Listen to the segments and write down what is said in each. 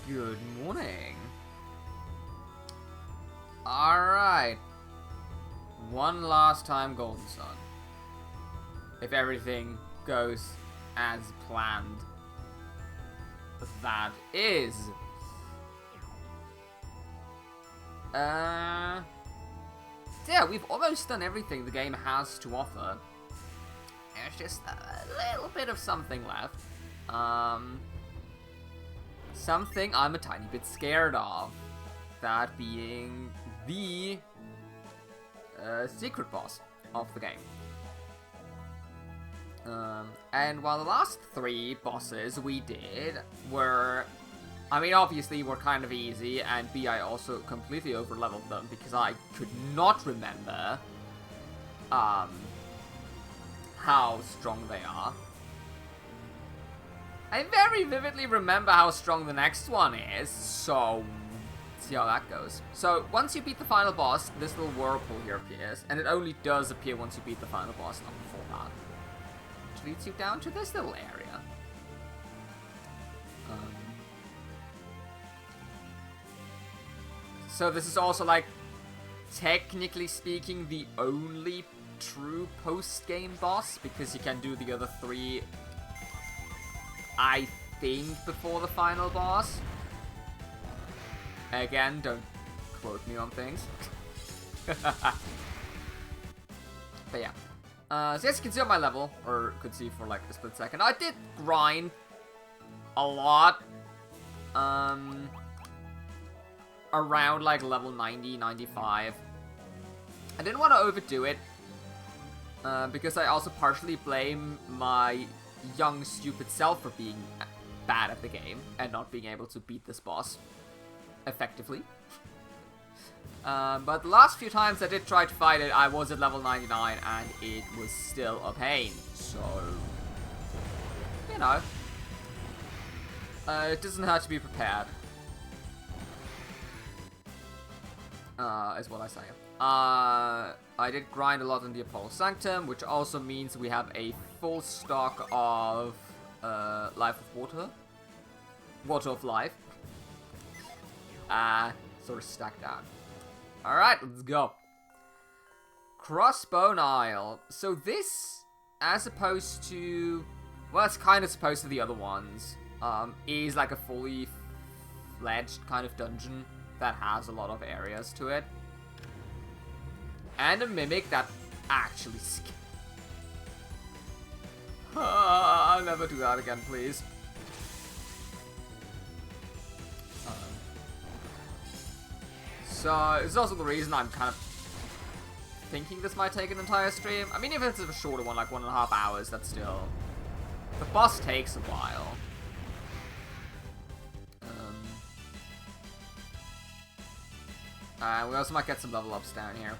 Good morning. Alright. One last time Golden Sun. If everything goes as planned. That is. Yeah, we've almost done everything the game has to offer. There's just a little bit of something left. Something I'm a tiny bit scared of. That being the secret boss of the game. And while the last 3 bosses we did were, I mean, obviously were kind of easy, and B, I also completely over-leveled them because I could not remember how strong they are. I very vividly remember how strong the next one is, so see how that goes. So, once you beat the final boss, this little whirlpool here appears, and it only does appear once you beat the final boss, not before that. Which leads you down to this little area. So this is also, like, technically speaking, the only true post-game boss, because you can do the other 3, I think, before the final boss. Again, don't quote me on things. But yeah. So as you can see on my level, or could see for like a split second, I did grind a lot. Around like level 90, 95. I didn't want to overdo it. Because I also partially blame my young, stupid self for being bad at the game and not being able to beat this boss effectively. But the last few times I did try to fight it, I was at level 99 and it was still a pain. So, you know, it doesn't hurt to be prepared. Is what I say. I did grind a lot in the Apollo Sanctum, which also means we have a full stock of Life of Water. Water of Life. Sort of stacked down. Alright, let's go. Crossbone Isle. So this, as opposed to, well, it's kind of opposed to the other ones, is like a fully fledged kind of dungeon that has a lot of areas to it. And a mimic that actually I'll never do that again, please. So, it's also the reason I'm kind of thinking this might take an entire stream. I mean, if it's a shorter one, like 1.5 hours, that's still... The boss takes a while. We also might get some level ups down here.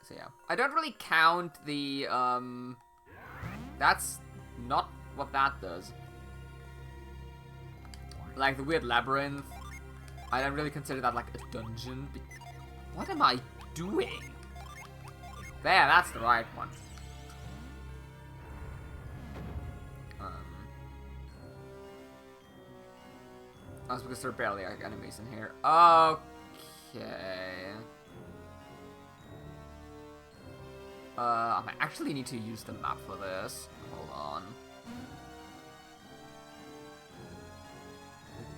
So yeah. I don't really count the, that's not what that does. Like the weird labyrinth. I don't really consider that like a dungeon. What am I doing? There, that's the right one. That's because there are barely enemies in here. Okay. I might actually need to use the map for this. Hold on.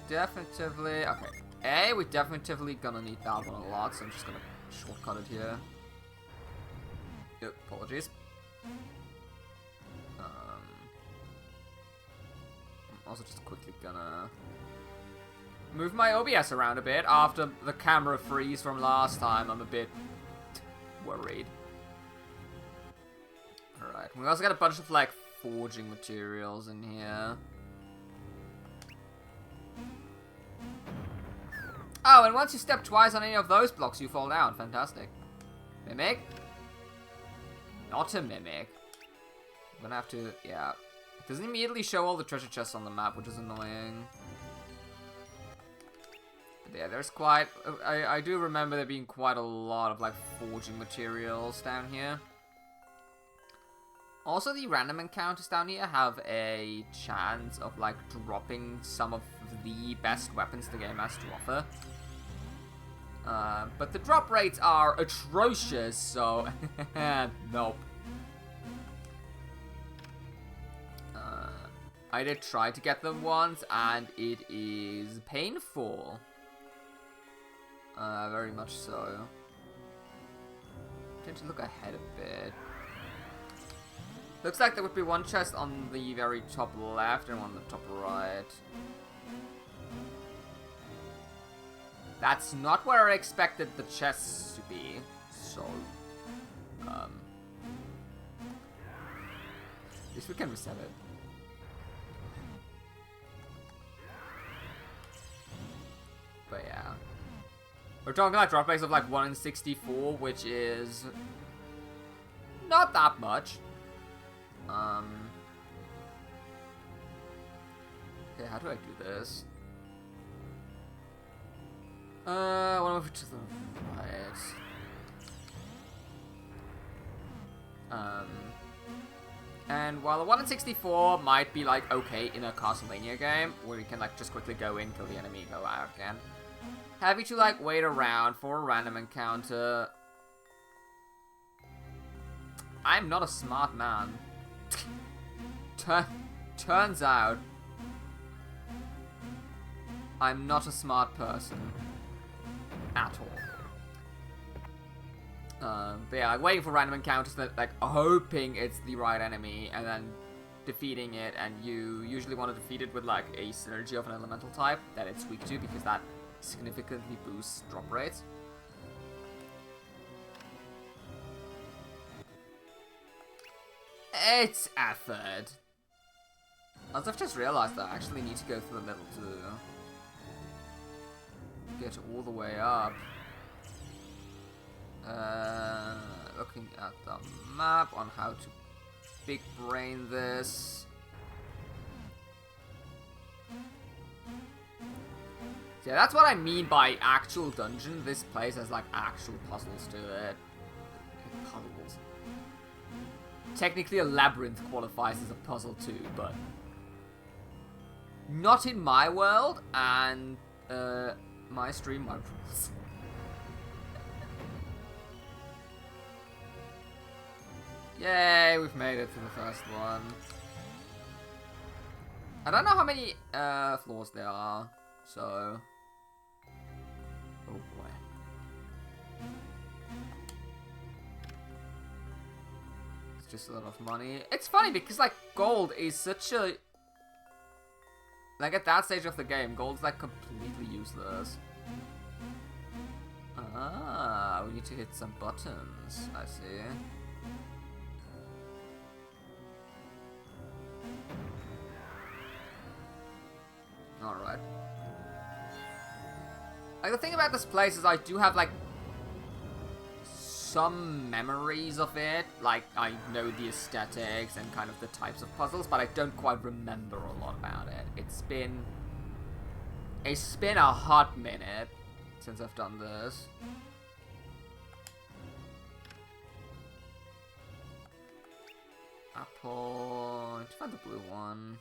Definitively. Okay. We're definitively gonna need that one a lot, so I'm just gonna shortcut it here. Yep, apologies. I'm also just quickly gonna move my OBS around a bit. After the camera freeze from last time, I'm a bit worried. Alright, we also got a bunch of, like, forging materials in here. Oh, and once you step twice on any of those blocks, you fall down. Fantastic. Mimic? Not a mimic. I'm gonna have to, yeah. It doesn't immediately show all the treasure chests on the map, which is annoying. But yeah, there's quite... I do remember there being quite a lot of, like, forging materials down here. Also, the random encounters down here have a chance of, like, dropping some of the best weapons the game has to offer. But the drop rates are atrocious, so nope. I did try to get them once, and it is painful. Very much so. Tend to look ahead a bit. Looks like there would be one chest on the very top left and one on the top right. That's not where I expected the chests to be, so, at least we can reset it. But yeah. We're talking like drop rates of like 1 in 64, which is not that much. Okay, how do I do this? One over to the right. And while a 1 in 64 might be like okay in a Castlevania game, where you can like just quickly go in, kill the enemy, go out again. Having to like wait around for a random encounter. I'm not a smart man. Turns out, I'm not a smart person at all. But yeah, like waiting for random encounters, that like hoping it's the right enemy, and then defeating it. And you usually want to defeat it with like a synergy of an elemental type that it's weak to, because that significantly boosts drop rates. It's effort. I've just realized that I actually need to go through the middle to get all the way up. Looking at the map on how to big brain this. Yeah, that's what I mean by actual dungeon. This place has like actual puzzles to it. Puzzles. Technically a labyrinth qualifies as a puzzle too, but not in my world and my stream, my rules. Yay, we've made it to the first one. I don't know how many floors there are, so... Oh boy. It's just a lot of money. It's funny because, like, gold is such a... Like, at that stage of the game, gold's, like, completely useless. Ah, we need to hit some buttons, I see. Alright. Like, the thing about this place is I do have, like, some memories of it. Like, I know the aesthetics and kind of the types of puzzles, but I don't quite remember a lot about it. It's been a hot minute since I've done this. Apple... I need to find the blue one.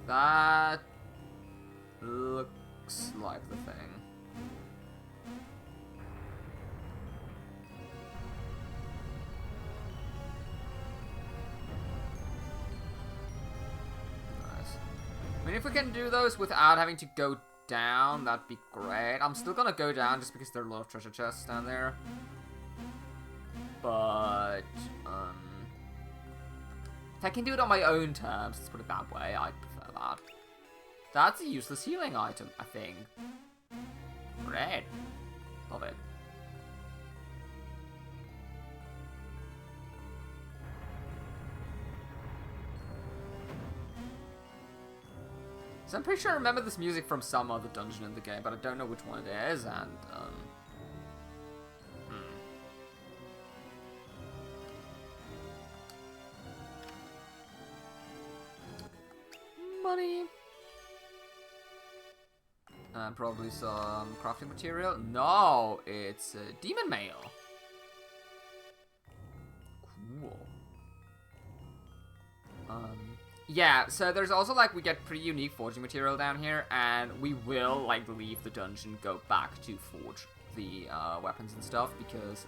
That looks like the thing. Nice. I mean, if we can do those without having to go down, that'd be great. I'm still gonna go down just because there are a lot of treasure chests down there. But, if I can do it on my own terms, let's put it that way, I'd prefer that. That's a useless healing item, I think. Great. Love it. So I'm pretty sure I remember this music from some other dungeon in the game, but I don't know which one it is, and, money. And probably some crafting material. No, it's demon mail. Cool. Yeah, so there's also, like, we get pretty unique forging material down here, and we will, like, leave the dungeon, go back to forge the weapons and stuff, because,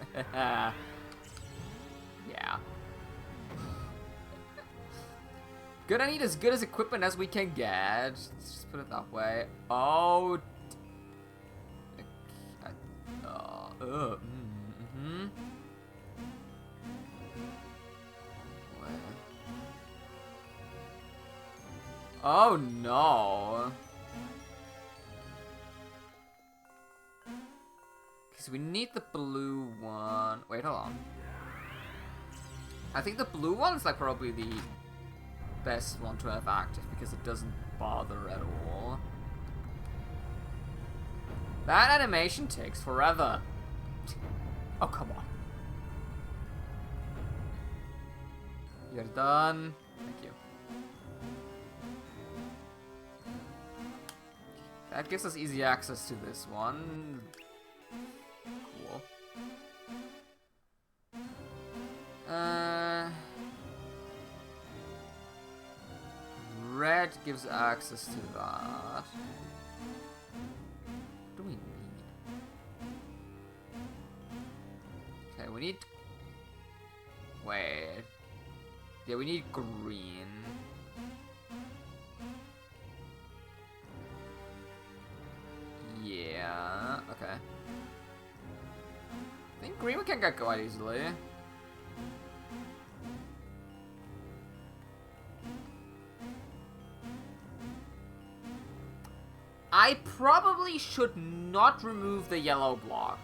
yeah. Gonna need as good as equipment as we can get. Let's just put it that way. Oh. Oh no. Because we need the blue one. Wait, hold on. I think the blue one is like probably the best one to have active because it doesn't bother at all. That animation takes forever. Oh, come on. You're done. Thank you. That gives us easy access to this one. Cool. Red gives access to that. What do we need? Okay, we need... Wait. Yeah, we need green. Yeah, okay. I think green we can get quite easily. I probably should not remove the yellow block.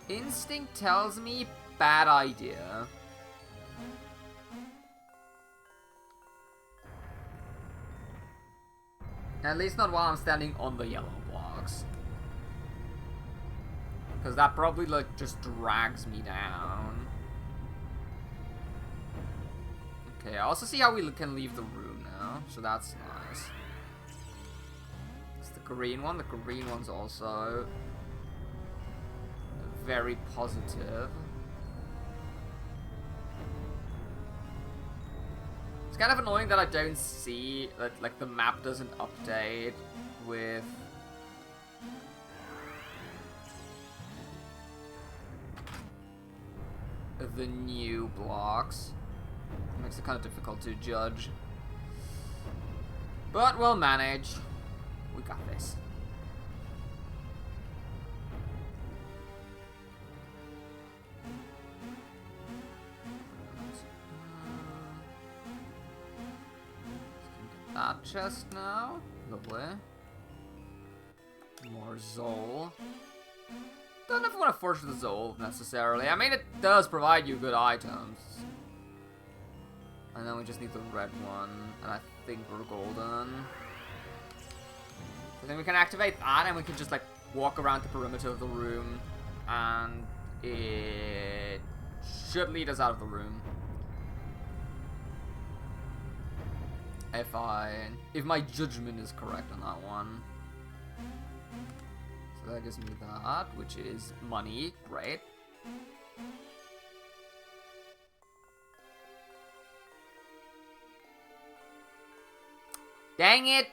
Instinct tells me bad idea. At least not while I'm standing on the yellow blocks. Because that probably, like, just drags me down. Okay, I also see how we can leave the room now, so that's nice. It's the green one. The green one's also very positive. It's kind of annoying that I don't see that, like, the map doesn't update with the new blocks. It makes it kind of difficult to judge. But we'll manage. We got this. That chest now. Lovely. More Zol. Don't know if I want to forge the Zol necessarily. I mean, it does provide you good items. And then we just need the red one. And I think we're golden. So then we can activate that and we can just like walk around the perimeter of the room. And it should lead us out of the room. If my judgment is correct on that one. So that gives me that, which is money. Great. Dang it!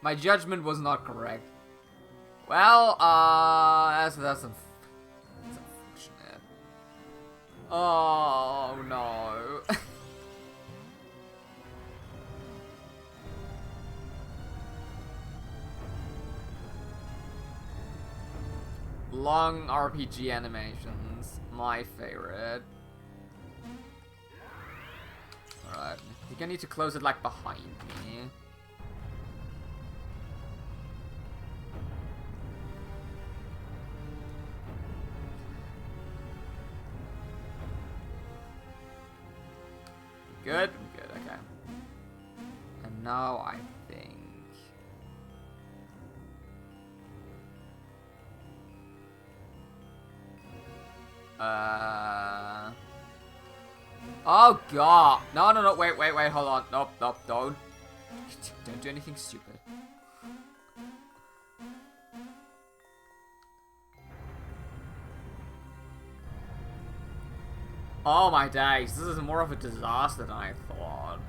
My judgment was not correct. Well, that's unfortunate. Oh no. Long RPG animations, my favorite. Alright, I think I need to close it like behind me. Good? Good, okay. And now I think... Oh god. No, wait, hold on. Nope, don't. Don't do anything stupid. Oh my days, this is more of a disaster than I thought.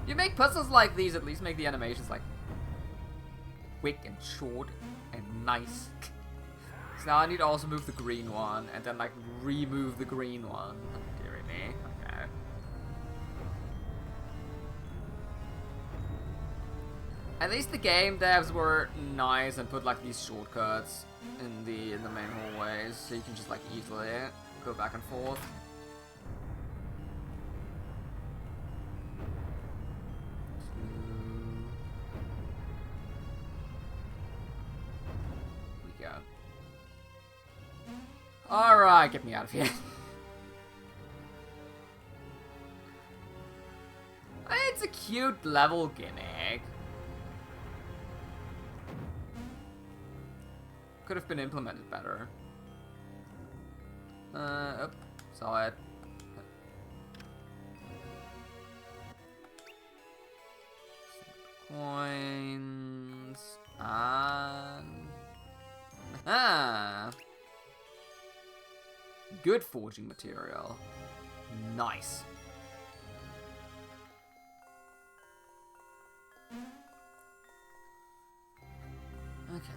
You make puzzles like these, at least make the animations like quick and short and nice. So now I need to also move the green one and then like remove the green one. Dear me. Okay. At least the game devs were nice and put like these shortcuts in the main hallways, so you can just like easily go back and forth. We go. Alright, get me out of here. It's a cute level gimmick. Could have been implemented better. Oh, saw it. Coins and good forging material. Nice. Okay.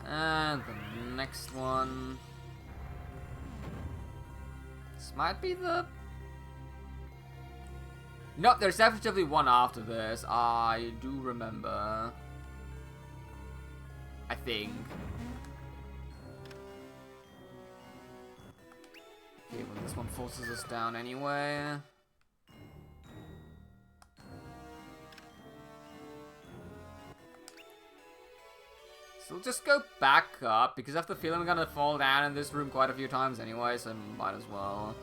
And the next one. This might be the... Nope, there's definitely one after this. I do remember. I think. Okay, well this one forces us down anyway. So we'll just go back up, because I have the feeling I'm gonna fall down in this room quite a few times anyway, so might as well.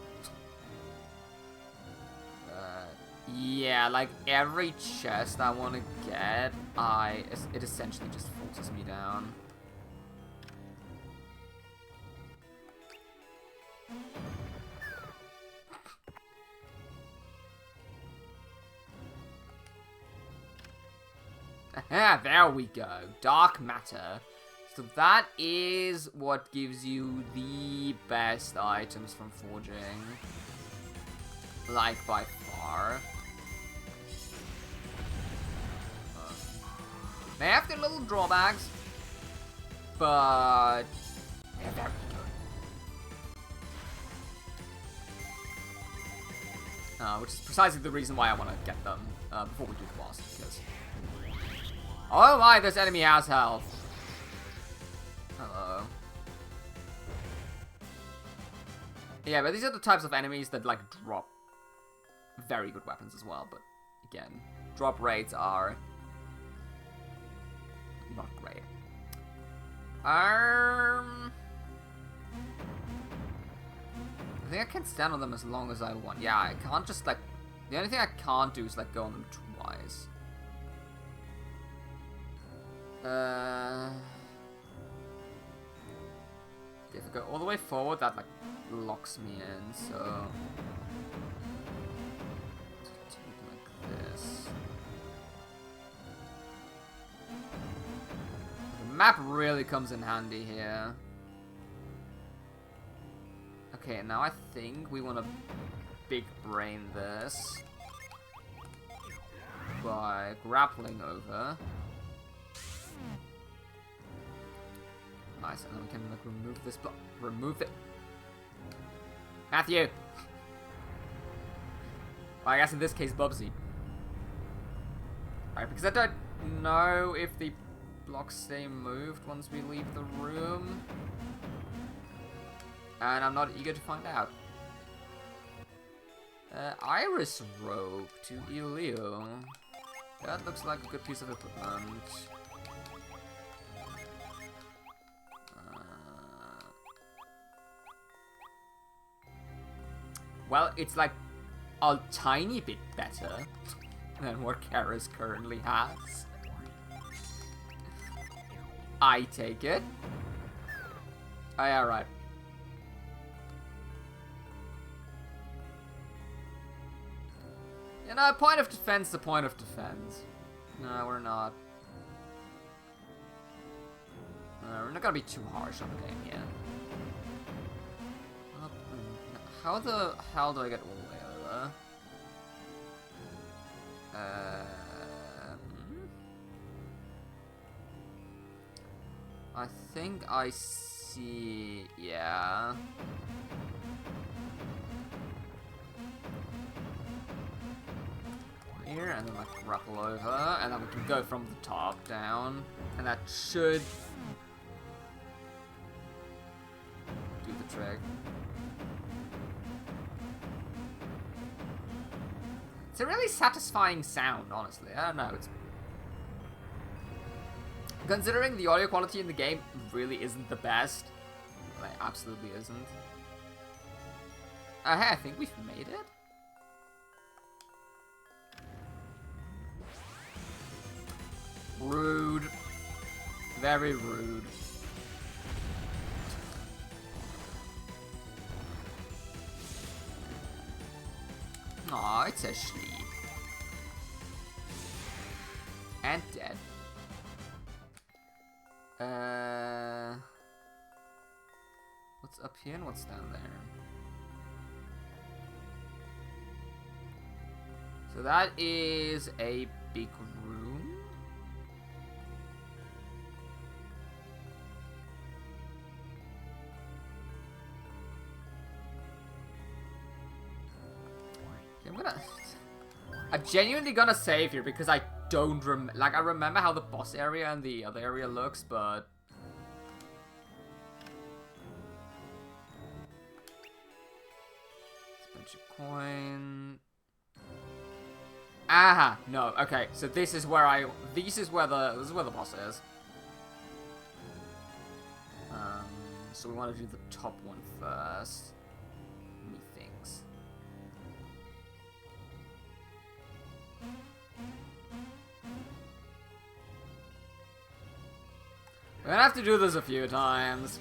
Yeah, like every chest I want to get, it essentially just forces me down. Aha, there we go. Dark matter. So that is what gives you the best items from forging. Like, by far. They have their little drawbacks, but they're very good. Which is precisely the reason why I want to get them before we do the boss, because... Oh my, this enemy has health. Hello. Yeah, but these are the types of enemies that, like, drop very good weapons as well, but, again, drop rates are not great. I think I can stand on them as long as I want. Yeah, I can't just, like... The only thing I can't do is, like, go on them twice. If I go all the way forward, that, like, locks me in, so... Like this. The map really comes in handy here. Okay, now I think we want to big brain this by grappling over. Nice, and then we can like remove this block. Remove it. Matthew! Well, I guess in this case, Bubsy. Alright, because I don't know if the blocks stay moved once we leave the room. And I'm not eager to find out. Iris rope to Elio. That looks like a good piece of equipment. Well, it's like a tiny bit better than what Kara's currently has. I take it. Oh, yeah, right. You know, point of defense is a point of defense. No, we're not. We're not gonna be too harsh on the game yet. How the hell do I get all the way over? I think I see... yeah. Here, and then like grapple over, and then we can go from the top down, and that should do the trick. It's a really satisfying sound, honestly. I don't know, it's... considering the audio quality in the game really isn't the best. Like, absolutely isn't. Hey, I think we've made it? Rude. Very rude. Aw, it's asleep. And dead. What's up here and what's down there? So that is a big room. I'm genuinely gonna save here because I don't I remember how the boss area and the other area looks, but... bunch of coin... aha! No, okay, so this is where this is where the boss is. So we want to do the top one first. Methinks. We're gonna have to do this a few times.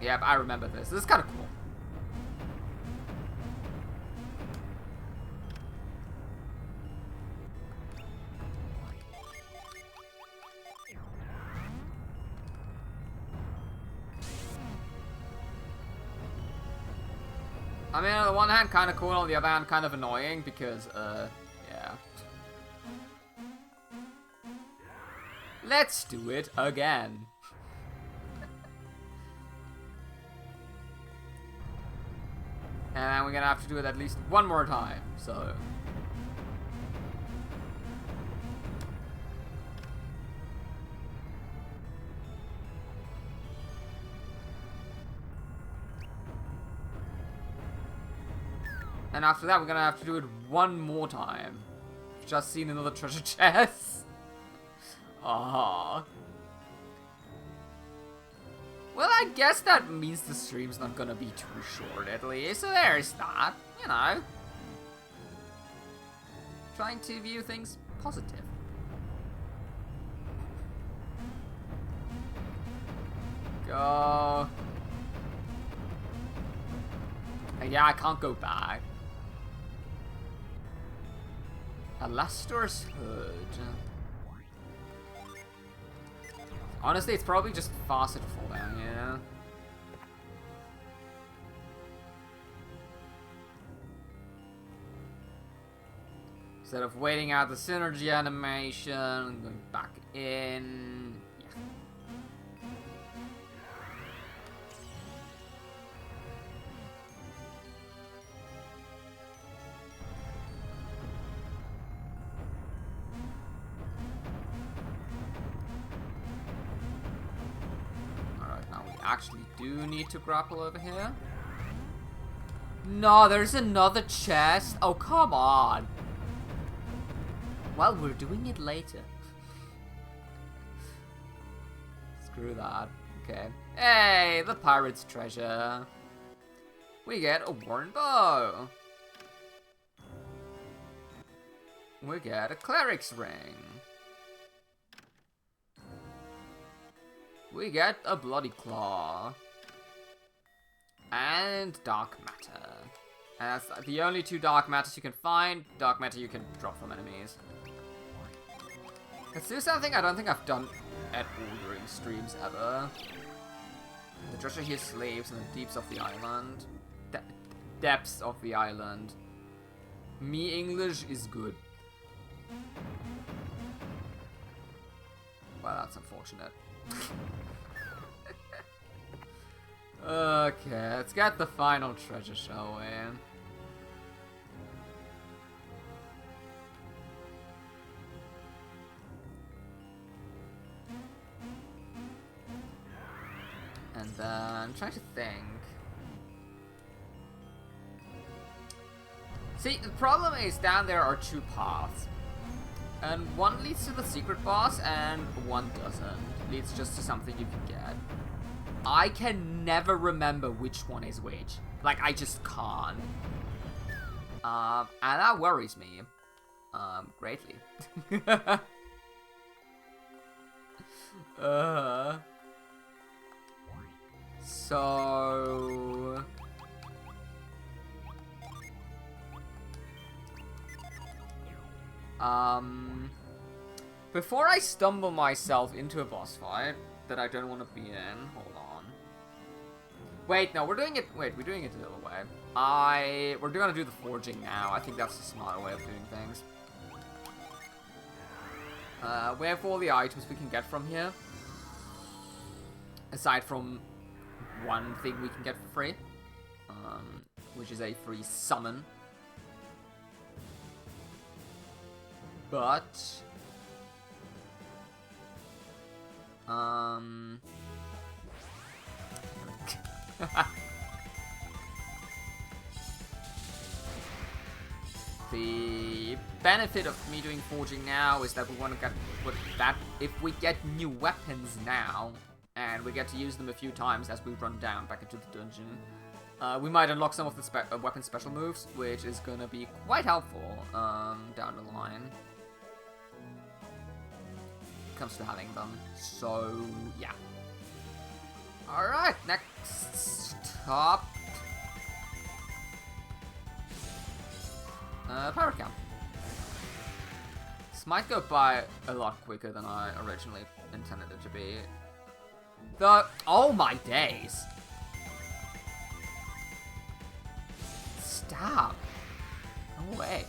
Yep, I remember this. This is kind of cool. I mean, on the one hand, kind of cool, on the other hand, kind of annoying, because, yeah. Let's do it again. And we're gonna have to do it at least one more time, so... and after that, we're gonna have to do it one more time. Just seen another treasure chest. Ah. Well, I guess that means the stream's not gonna be too short, at least. So there's that, you know. Trying to view things positive. Go. And yeah, I can't go back. Alastor's Hood. Honestly, it's probably just faster to fall down, yeah. Instead of waiting out the synergy animation, going back in. Yeah. Actually do need to grapple over here. No, there's another chest. Oh, come on. Well, we're doing it later. Screw that. Okay. Hey, the pirate's treasure. We get a worn bow. We get a cleric's ring. We get a bloody claw. And dark matter. And that's the only 2 dark matters you can find. Dark matter you can drop from enemies. Let's do something I don't think I've done at all during streams ever. The treasure here slaves in the deeps of the island. Depths of the island. Me English is good. Well, that's unfortunate. Okay, let's get the final treasure, shall we? And then, I'm trying to think. See, the problem is down there are 2 paths. And one leads to the secret boss, and one doesn't. Leads just to something you can get. I can never remember which one is which. Like, I just can't. And that worries me. Greatly. So... Before I stumble myself into a boss fight that I don't want to be in, hold on. Wait, no, we're doing it the other way. We're gonna do the forging now. I think that's the smarter way of doing things. We have all the items we can get from here. Aside from one thing we can get for free. Which is a free summon. But... The benefit of me doing forging now is that we want to get if we get new weapons now, and we get to use them a few times as we run down back into the dungeon, we might unlock some of the weapon special moves, which is going to be quite helpful down the line. Comes to having them. So, yeah. Alright, next stop. Pirate camp. This might go by a lot quicker than I originally intended it to be. Oh my days! Stop! No way.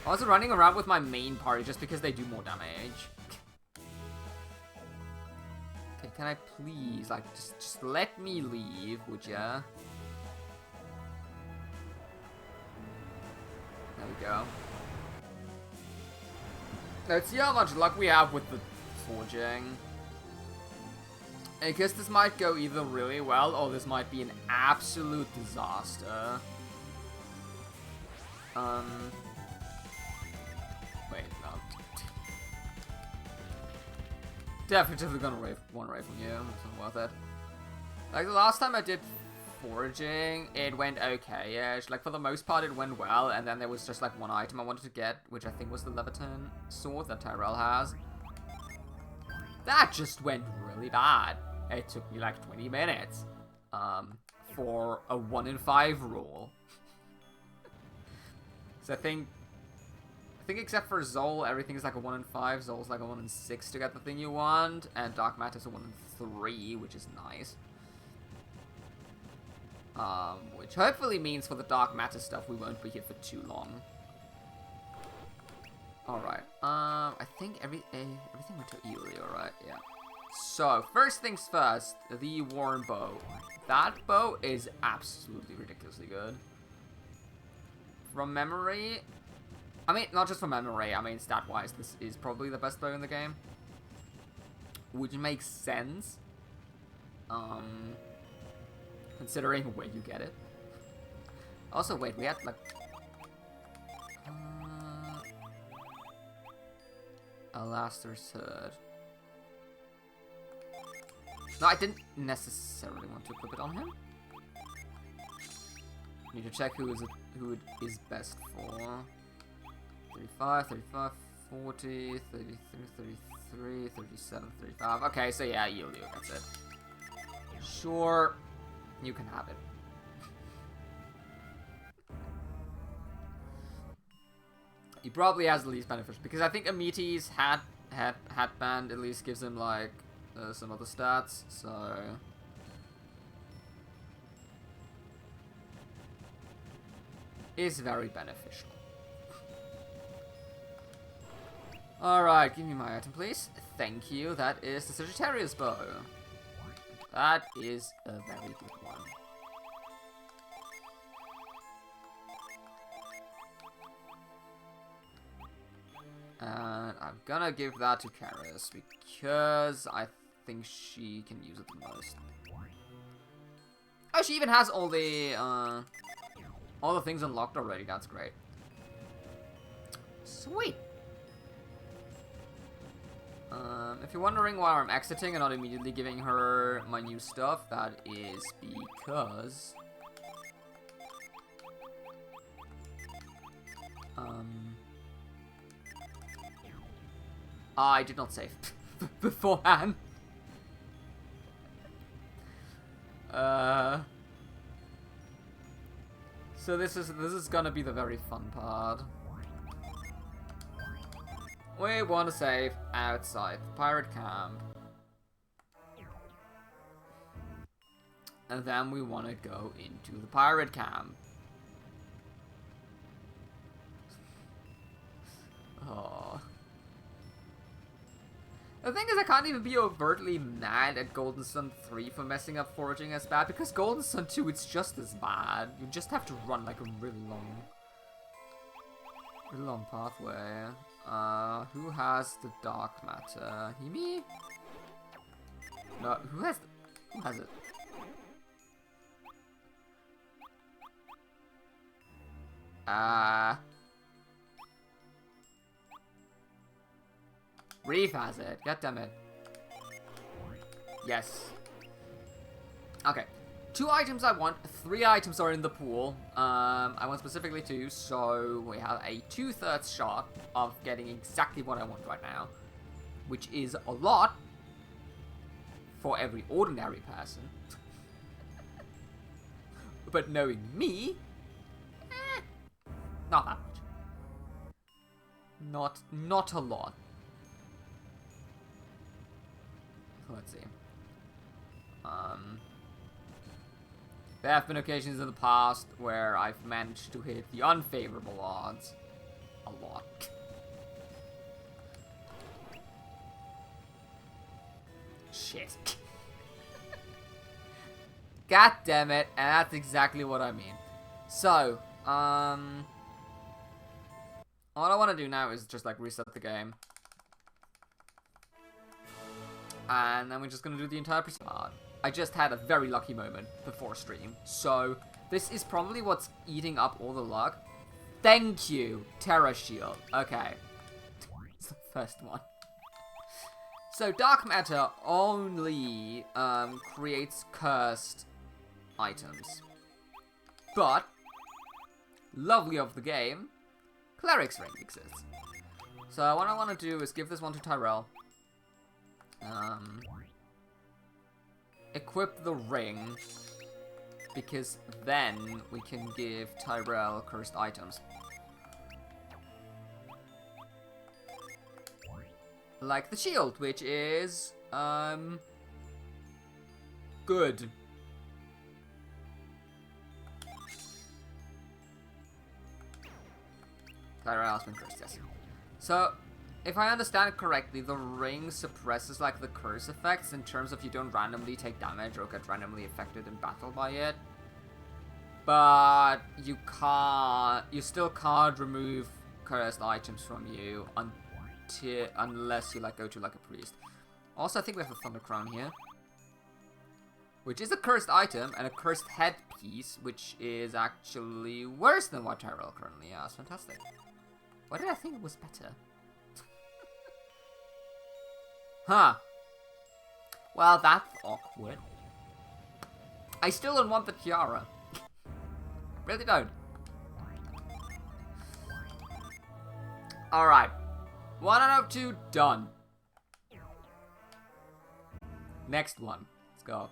I was running around with my main party just because they do more damage. Okay, can I please, like, just let me leave, would ya? There we go. Let's see how much luck we have with the forging. I guess this might go either really well, or this might be an absolute disaster. Wait, no. Definitely gonna run away from you. It's not worth it. Like, the last time I did foraging, it went okay-ish. Like, for the most part, it went well, and then there was just, like, one item I wanted to get, which I think was the Leviton sword that Tyrell has. That just went really bad. It took me, like, 20 minutes. For a 1 in 5 rule. So I think except for Zol, everything is like a 1 in 5. Zol's like a 1 in 6 to get the thing you want. And Dark Matter's a 1 in 3, which is nice. Which hopefully means for the Dark Matter stuff, we won't be here for too long. Alright. I think everything went to Elio, right? Yeah. So, first things first, the Warren bow. That bow is absolutely ridiculously good. From memory... I mean, not just from memory, I mean, stat-wise, this is probably the best bow in the game. Which makes sense. Considering where you get it. Also, wait, we had, like... Alastair's Third. No, I didn't necessarily want to equip it on him. Need to check who it is best for. 35, 35, 40, 33, 33, 37, 35. Okay, so yeah, Elio gets it. Sure, you can have it. He probably has the least beneficial, because I think Amiti's headband at least gives him like some other stats, so is very beneficial. Alright, give me my item, please. Thank you. That is the Sagittarius bow. That is a very good one. And I'm gonna give that to Karis because I think she can use it the most. Oh, she even has all the things unlocked already. That's great. Sweet. If you're wondering why I'm exiting and not immediately giving her my new stuff, that is because I did not save beforehand. So this is gonna be the very fun part. We want to save outside the pirate camp. And then we want to go into the pirate camp. Oh. The thing is, I can't even be overtly mad at Golden Sun 3 for messing up foraging as bad, because Golden Sun 2, it's just as bad. You just have to run like a really long pathway. Who has the dark matter? Himi? No, who has it? Reef has it. God damn it. Yes. Okay. 2 items I want. 3 items are in the pool. I want specifically 2, so we have a 2/3 shot of getting exactly what I want right now, which is a lot for every ordinary person. But knowing me, not that much. Not a lot. Let's see. There have been occasions in the past where I've managed to hit the unfavorable odds a lot. Shit. God damn it, and that's exactly what I mean. So, all I want to do now is just like reset the game. And then we're just gonna do the entire part. I just had a very lucky moment before stream, so this is probably what's eating up all the luck. Thank you, Terra Shield. Okay, it's the first one. So dark matter only creates cursed items, but lovely of the game, Cleric's Ring exists. So what I want to do is give this one to Tyrell. Equip the ring, because then we can give Tyrell cursed items. Like the shield, which is, good. Tyrell has been cursed, yes. So, if I understand it correctly, the ring suppresses like the curse effects in terms of you don't randomly take damage or get randomly affected in battle by it. But you still can't remove cursed items from you unless you like go to like a priest. Also, I think we have a Thunder Crown here, which is a cursed item and a cursed headpiece, which is actually worse than what Tyrell currently has. Fantastic. Why did I think it was better? Huh. Well, that's awkward. I still don't want the tiara. Really don't. Alright. 1 out of 2 done. Next one. Let's go.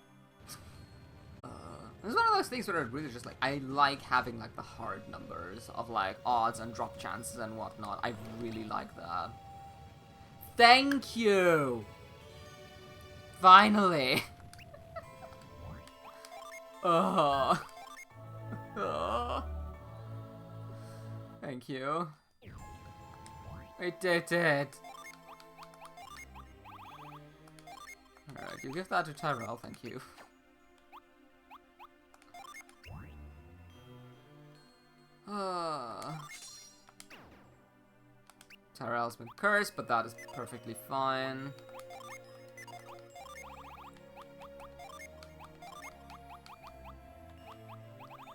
It's one of those things where I really just like, I like having like the hard numbers of like odds and drop chances and whatnot. I really like that. Thank you! Finally! Oh. Oh. Thank you. We did it! Alright, you give that to Tyrell, thank you. Tyrell's been cursed, but that is perfectly fine.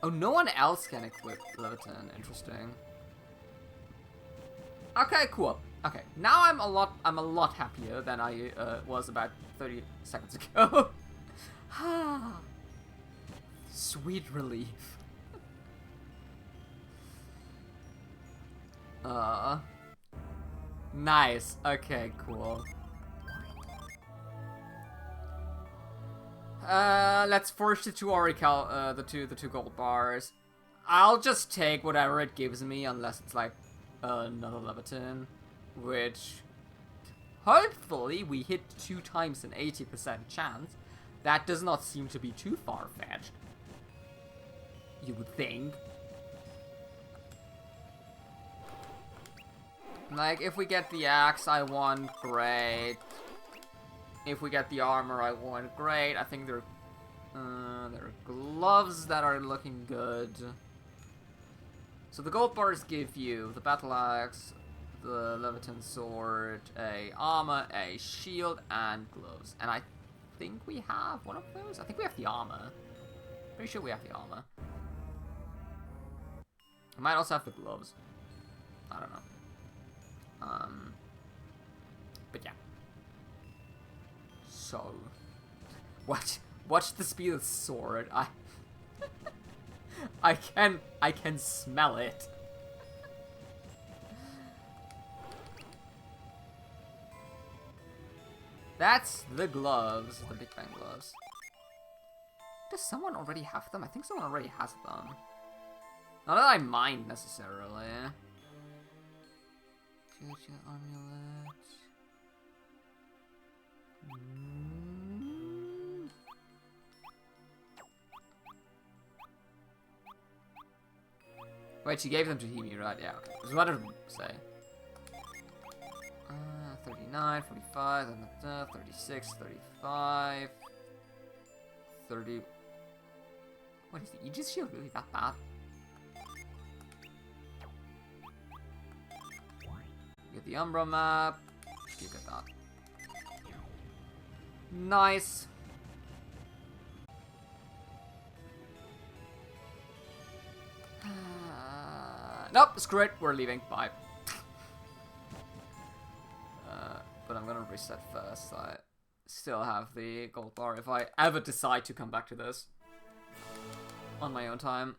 Oh, no one else can equip Leviathan. Interesting. Okay, cool. Okay, now I'm a lot happier than I was about 30 seconds ago. Sweet relief. Nice. Okay, cool. Let's forge the two Oracle, the two gold bars. I'll just take whatever it gives me, unless it's like another Leviathan, which hopefully we hit 2 times an 80% chance. That does not seem to be too far-fetched. You would think. Like, if we get the axe, I won, great. If we get the armor, I won, great. I think there are gloves that are looking good. So the gold bars give you the battle axe, the Leviathan sword, a armor, a shield, and gloves. And I think we have one of those? I think we have the armor. Pretty sure we have the armor. I might also have the gloves. I don't know. But yeah. So, watch the speed of the sword. I can smell it. That's the gloves, the Big Bang gloves. Does someone already have them? I think someone already has them. Not that I mind necessarily. Amulet. Wait, she gave them to Himi, right? Yeah, okay. Just what did it say? 39, 45, 36, 35, 30. What is the Aegis shield really that bad? You get the Umbra map. You get that. Nice. Nope, screw it. We're leaving. Bye. But I'm gonna reset first. I still have the gold bar if I ever decide to come back to this on my own time.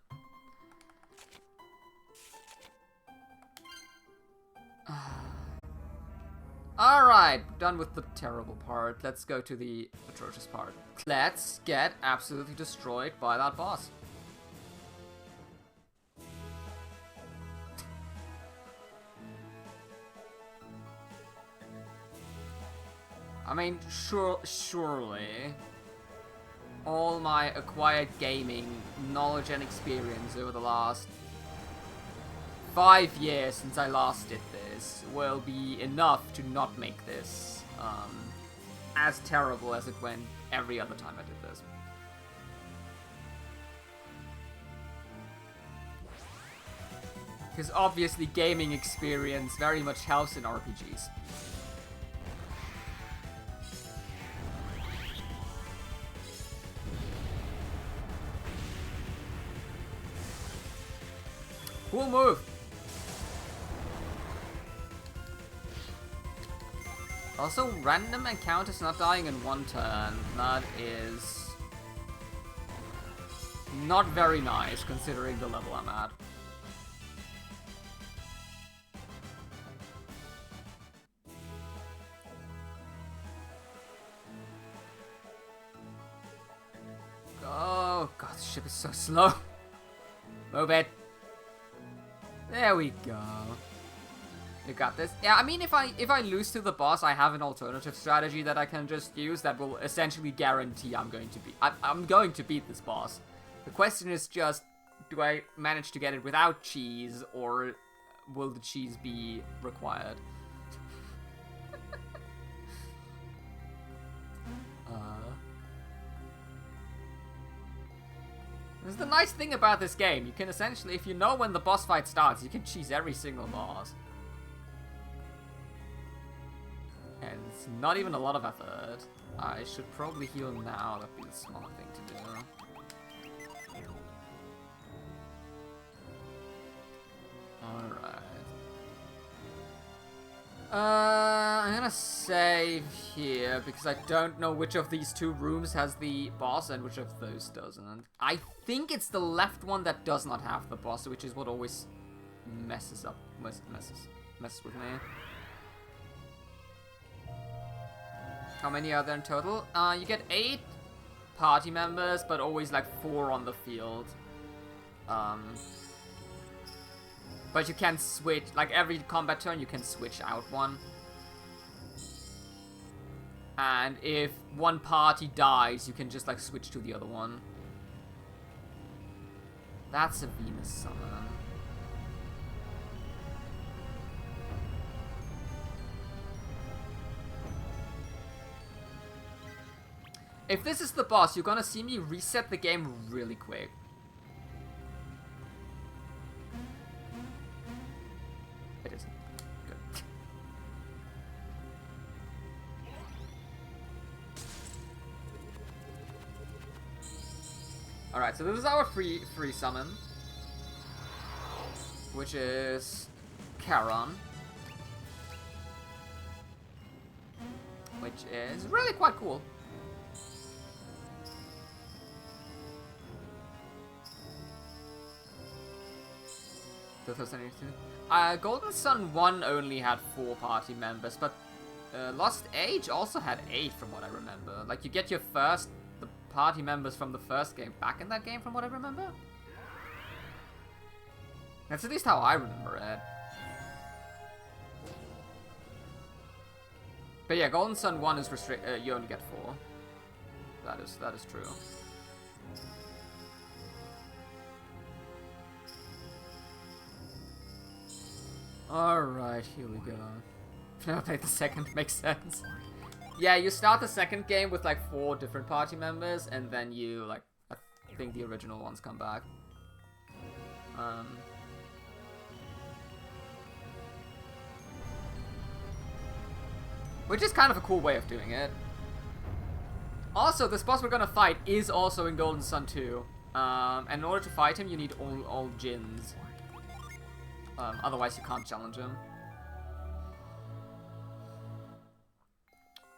Alright, done with the terrible part. Let's go to the atrocious part. Let's get absolutely destroyed by that boss. I mean, surely all my acquired gaming knowledge and experience over the last 5 years since I last did this will be enough to not make this as terrible as it went every other time I did this. Because obviously gaming experience very much helps in RPGs. Cool move! Also, random encounters not dying in one turn. That is not very nice, considering the level I'm at. Oh, God, ship is so slow. Move it. There we go. You got this. Yeah, I mean, if I lose to the boss, I have an alternative strategy that I can just use that will essentially guarantee I'm going to beat this boss. The question is just, do I manage to get it without cheese, or will the cheese be required? This is the nice thing about this game. You can essentially, if you know when the boss fight starts, you can cheese every single boss. And it's not even a lot of effort. I should probably heal now. That'd be the smart thing to do. Alright. I'm gonna save here because I don't know which of these two rooms has the boss and which of those doesn't. I think it's the left one that does not have the boss, which is what always messes with me. How many are there in total? You get 8 party members, but always like 4 on the field. But you can switch, like every combat turn you can switch out one. And if one party dies, you can just like switch to the other one. That's a Venus summon. If this is the boss, you're gonna see me reset the game really quick. It isn't. Good. Alright, so this is our free summon. Which is Charon. Which is really quite cool. Golden Sun 1 only had 4 party members, but Lost Age also had 8 from what I remember. Like, you get the party members from the first game back in that game from what I remember. That's at least how I remember it. But yeah, Golden Sun 1 is you only get 4. That is true. Alright, here we go. Never played the second, makes sense. Yeah, you start the second game with like 4 different party members, and then you, like, I think the original ones come back. Which is kind of a cool way of doing it. Also, this boss we're gonna fight is also in Golden Sun 2. And in order to fight him, you need all Djinns. Otherwise you can't challenge him.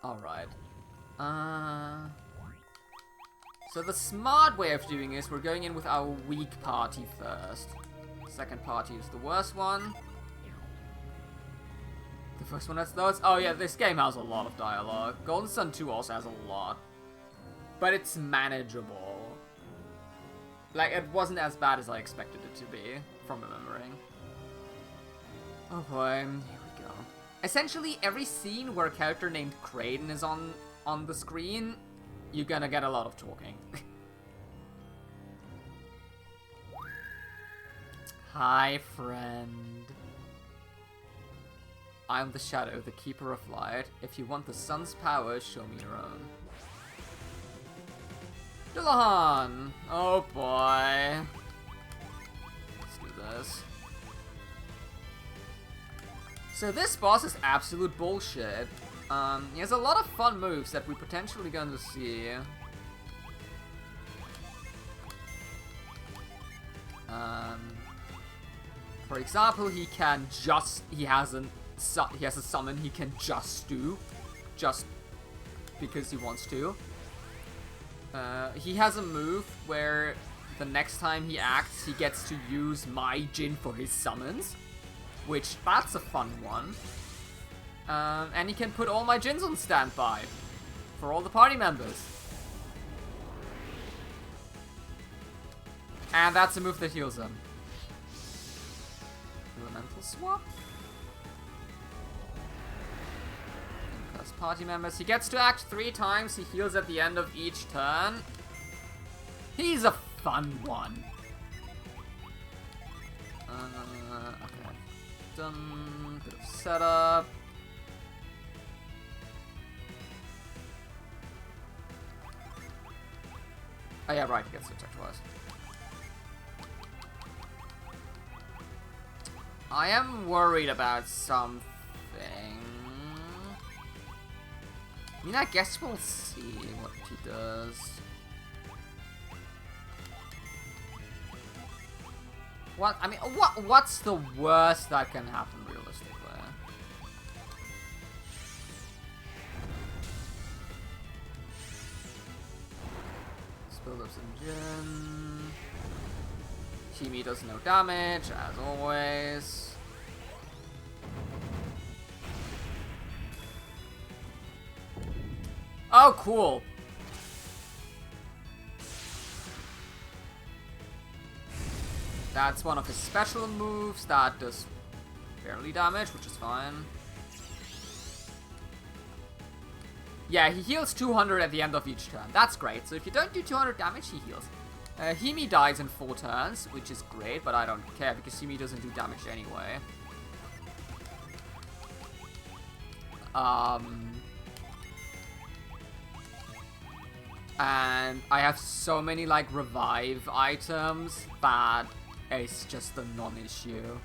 Alright. So the smart way of doing this, we're going in with our weak party first. Second party is the worst one. The first one has those. Oh yeah, this game has a lot of dialogue. Golden Sun 2 also has a lot. But it's manageable. Like, it wasn't as bad as I expected it to be, from remembering. Oh boy, here we go. Essentially, every scene where a character named Kraden is on the screen, you're gonna get a lot of talking. Hi, friend. I'm the Shadow, the Keeper of Light. If you want the sun's power, show me your own. Dullahan! Oh boy. Let's do this. So this boss is absolute bullshit. He has a lot of fun moves that we're potentially going to see. For example, he has a summon he can just do, just because he wants to. He has a move where the next time he acts, he gets to use my Djinn for his summons. Which, that's a fun one. And he can put all my Djinns on standby for all the party members. And that's a move that heals him. Elemental swap? Because party members. He gets to act 3 times. He heals at the end of each turn. He's a fun one. Okay. Done. Bit of setup. Oh yeah, right, he gets to attack twice. I am worried about something. I mean, I guess we'll see what he does. What? I mean, what's the worst that can happen realistically? Build up some Djinn. Kimi does no damage, as always. Oh, cool. That's one of his special moves that does barely damage, which is fine. Yeah, he heals 200 at the end of each turn. That's great. So if you don't do 200 damage, he heals. Himi dies in 4 turns, which is great, but I don't care because Himi doesn't do damage anyway. And I have so many, like, revive items that it's just a non-issue.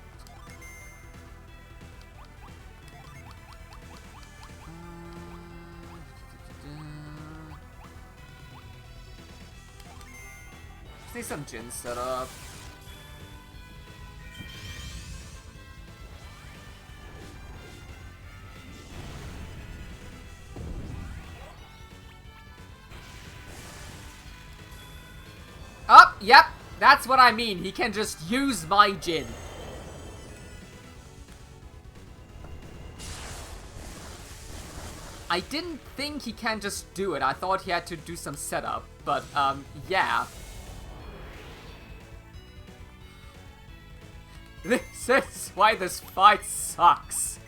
Just need some Djinn setup. Oh, yep, that's what I mean. He can just use my Djinn. I didn't think he can just do it. I thought he had to do some setup, but, yeah. This is why this fight sucks.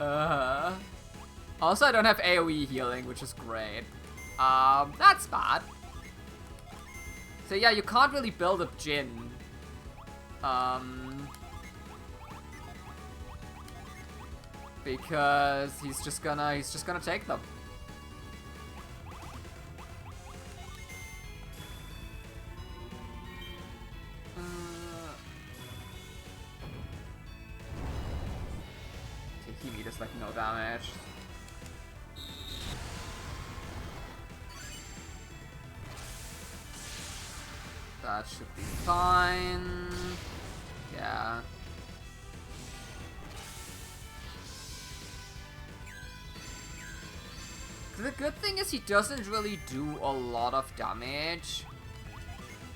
Also, I don't have AoE healing, which is great. That's bad. So yeah, you can't really build up Djinn. Because he's just gonna take them. Takimi does like no damage. That should be fine. Yeah. The good thing is he doesn't really do a lot of damage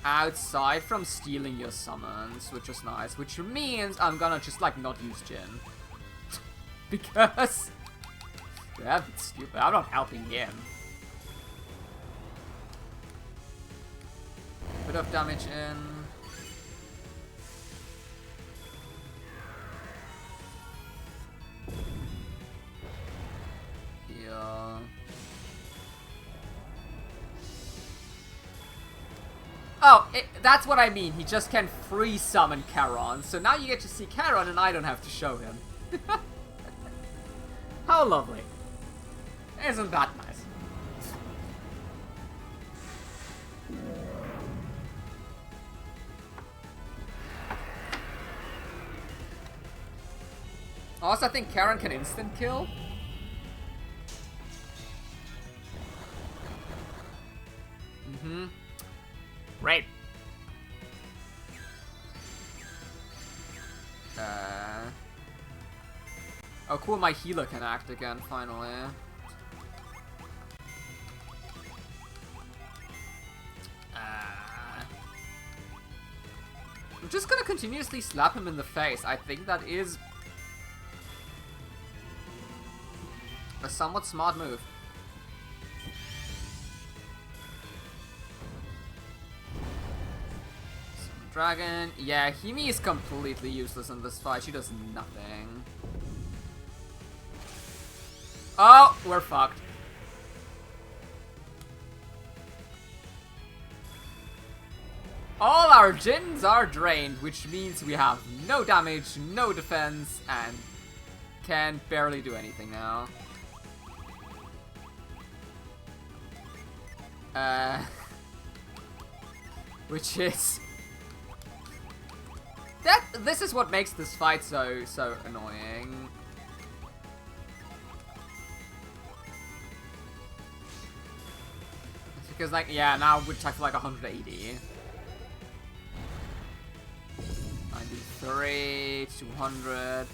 outside from stealing your summons, which is nice. Which means I'm gonna just like not use Djinn. Because yeah, that's stupid. I'm not helping him. Bit of damage in. Here. Oh, that's what I mean. He just can free summon Charon. So now you get to see Charon and I don't have to show him. How lovely. Isn't that nice? Also, I think Charon can instant kill. Great. Oh cool, my healer can act again, finally. I'm just gonna continuously slap him in the face. I think that is a somewhat smart move. Dragon. Yeah, Himi is completely useless in this fight. She does nothing. Oh, we're fucked. All our Djinns are drained, which means we have no damage, no defense, and can barely do anything now. Which is... This is what makes this fight so annoying. It's because, like, yeah, now we're checked for like 180. 93, 200.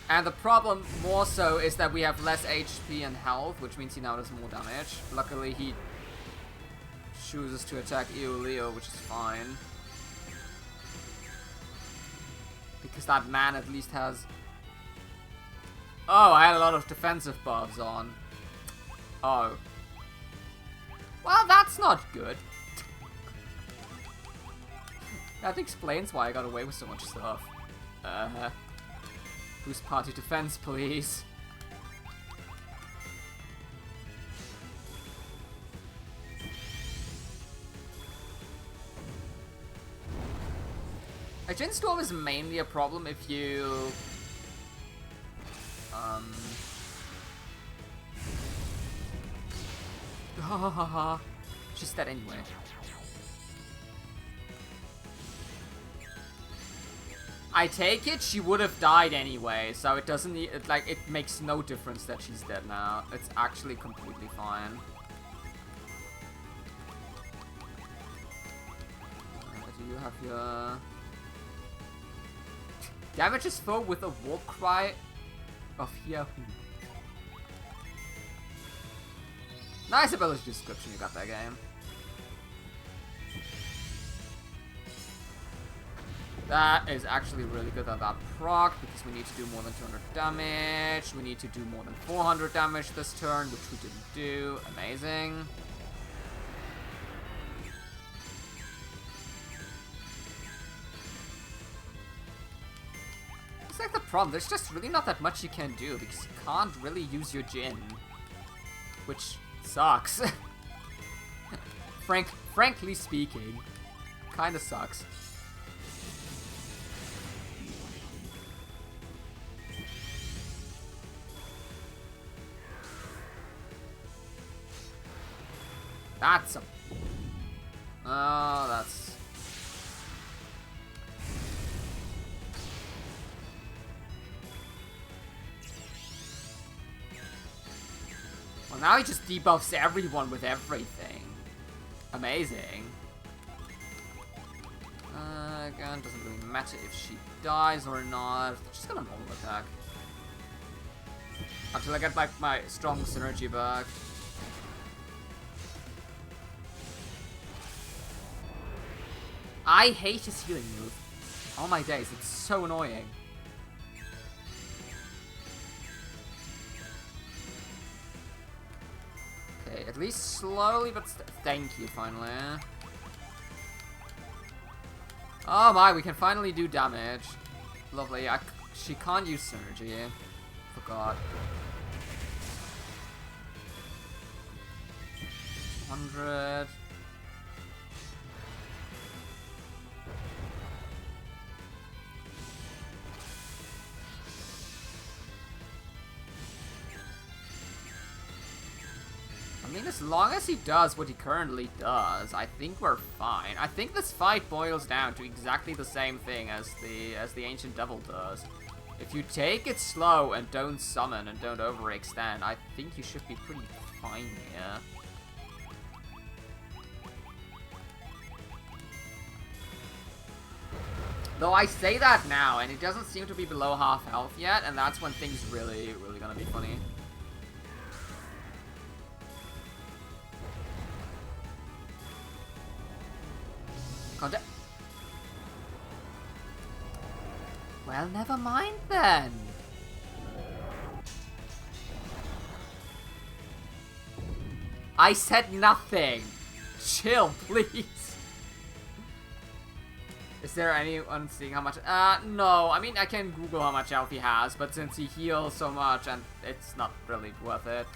And the problem more so is that we have less HP and health, which means he now does more damage. Luckily, he chooses to attack Leo, which is fine. Because that man at least has... Oh, I had a lot of defensive buffs on. Oh. Well, that's not good. That explains why I got away with so much stuff. Boost party defense, please. A Djinn Storm is mainly a problem if you... She's dead anyway. I take it she would have died anyway, so it doesn't need, it makes no difference that she's dead now. It's actually completely fine. Do you have your... Damages foe with a war cry of Yahoo. Nice ability description you got that game. That is actually really good at that proc, because we need to do more than 200 damage. We need to do more than 400 damage this turn, which we didn't do. Amazing. It's like the problem, there's just really not that much you can do, because you can't really use your Djinn. Which sucks. Frankly speaking, kinda sucks. That's a... Oh, that's... Well, now he just debuffs everyone with everything. Amazing. Again, doesn't really matter if she dies or not. Just gonna normal attack. Until I get, like, my strong synergy back. I hate his healing move. Oh my days, it's so annoying. Okay, at least slowly, but thank you, finally. Oh my, we can finally do damage. Lovely. She can't use synergy. Forgot. 100. I mean, as long as he does what he currently does, I think we're fine. I think this fight boils down to exactly the same thing as the Ancient Devil does. If you take it slow and don't summon and don't overextend, I think you should be pretty fine here. Though I say that now, and it doesn't seem to be below half health yet, and that's when things really gonna be funny. Well, never mind then. I said nothing. Chill, please. Is there anyone seeing how much? No. I mean, I can Google how much health he has, but since he heals so much, and it's not really worth it.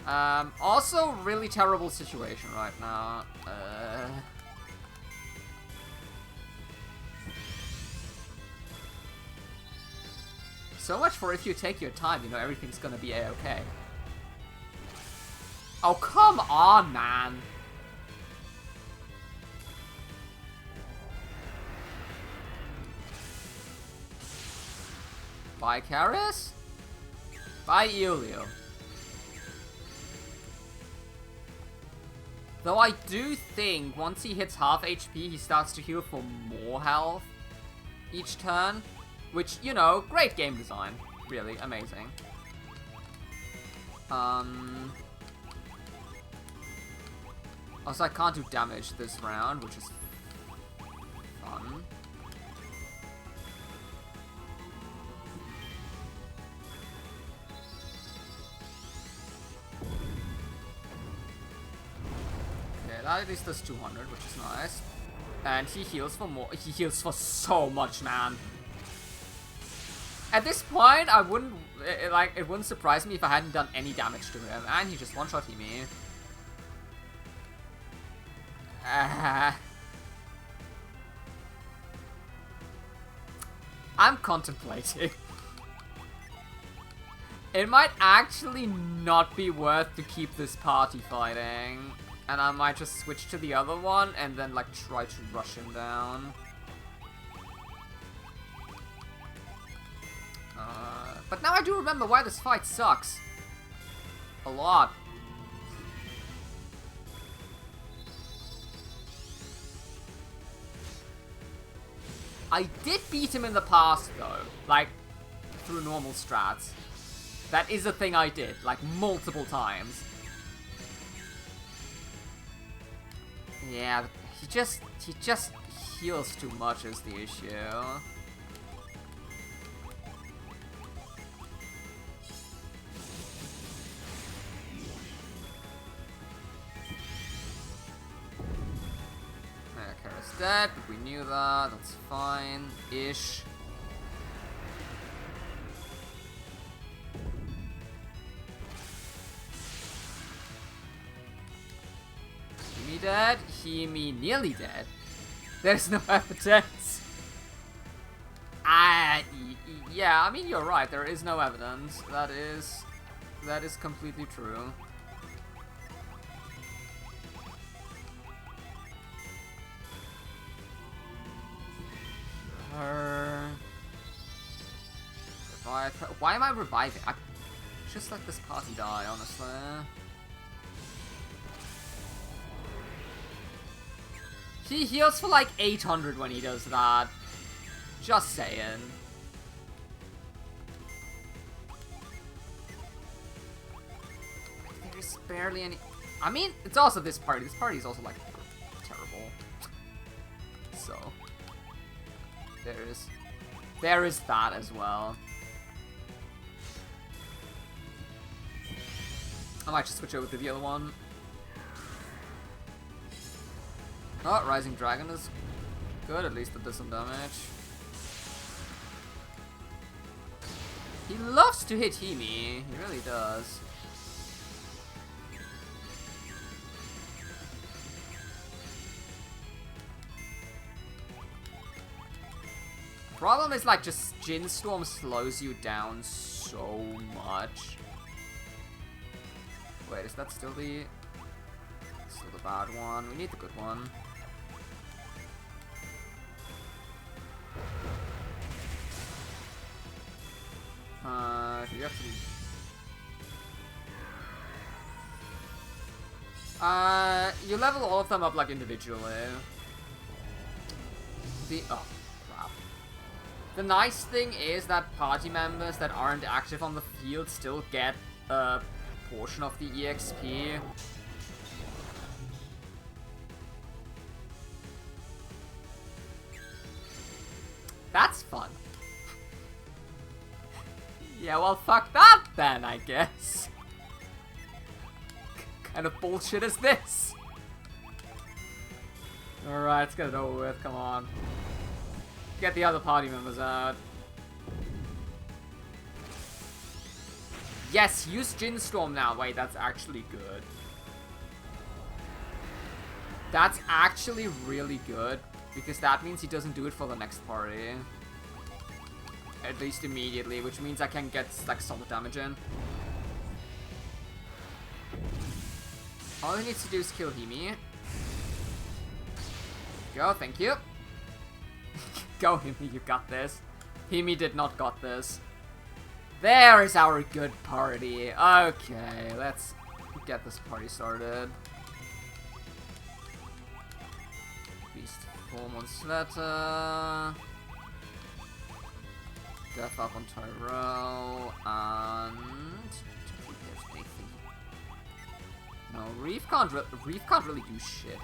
Also, really terrible situation right now. So much for if you take your time, you know, everything's gonna be a-okay. Oh, come on, man! Bye, Karis? Bye, Elio. Though I do think once he hits half HP, he starts to heal for more health each turn. Which, you know, great game design. Really, amazing. Also, I can't do damage this round, which is fun. Okay, that at least does 200, which is nice. And he heals for more. He heals for so much, man. At this point, I wouldn't, it wouldn't surprise me if I hadn't done any damage to him. And he just one-shot me. I'm contemplating. It might actually not be worth to keep this party fighting. And I might just switch to the other one and then, like, try to rush him down. But now I do remember why this fight sucks. A lot. I did beat him in the past, though. Like, through normal strats. That is a thing I did, like, multiple times. Yeah, he just heals too much is the issue. Kara's dead, but we knew that. That's fine-ish. Himi dead? Himi nearly dead. There's no evidence. Yeah, I mean, you're right. There is no evidence. That is completely true. Revive her. Why am I reviving? I just let this party die, honestly. He heals for like 800 when he does that. Just saying. There's barely any... I mean, it's also this party. This party is also like terrible. So... There is that as well. I might just switch over to the other one. Oh, Rising Dragon is good, at least it does some damage. He loves to hit Himi, he really does. Problem is, like, just Djinn Storm slows you down so much. Wait, is that still the bad one? We need the good one. Do you have to... you level all of them up, like, individually. Oh, crap. The nice thing is that party members that aren't active on the field still get a portion of the EXP. That's fun. Yeah, well, fuck that then, I guess. Kind of bullshit is this? Alright, let's get it over with, come on. Get the other party members out. Yes, use Djinn Storm now. Wait, that's actually good. That's actually really good. Because that means he doesn't do it for the next party. At least immediately, which means I can get like solid damage in. All he needs to do is kill Himi. Go, thank you. Go, Himi, you got this. Himi did not got this. There is our good party. Okay, let's get this party started. Beast form on Sleta. Death up on Tyrell. And... no, Reef can't really do shit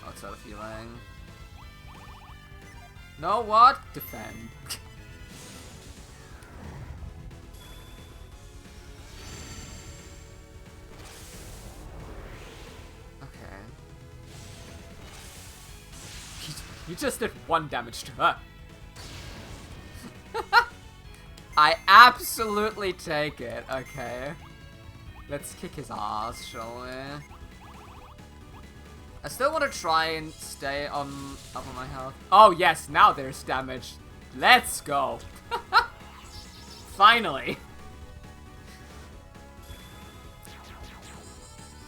outside of healing. Know what? Defend. Okay. You just did 1 damage to her. I absolutely take it. Okay. Let's kick his ass, shall we? I still want to try and stay up on my health. Oh yes, now there's damage. Let's go. Finally.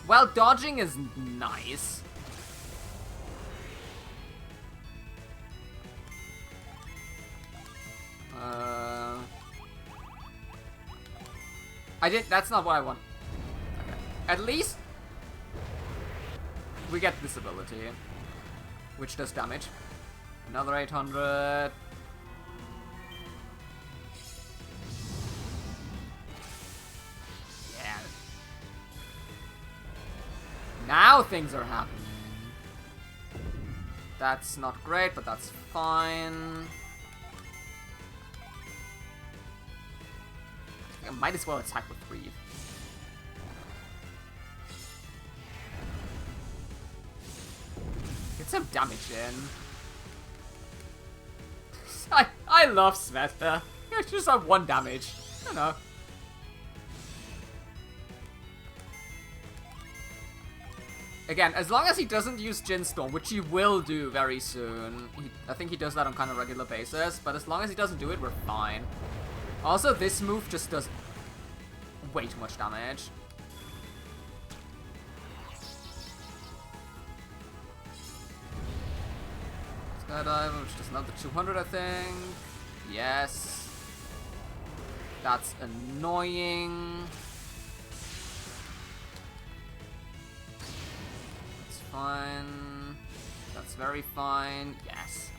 Well, dodging is nice. That's not what I want. Okay. At least we get this ability, which does damage. Another 800. Yeah. Now things are happening. That's not great, but that's fine. I might as well attack with Reeve. Get some damage in. I love Sveta. It's just like 1 damage. I don't know. Again, as long as he doesn't use Djinn Storm, which he will do very soon. I think he does that on kind of regular basis, but as long as he doesn't do it, we're fine. Also, this move just does way too much damage. Skydive, which does another 200, I think. Yes. That's annoying. That's fine. That's very fine. Yes.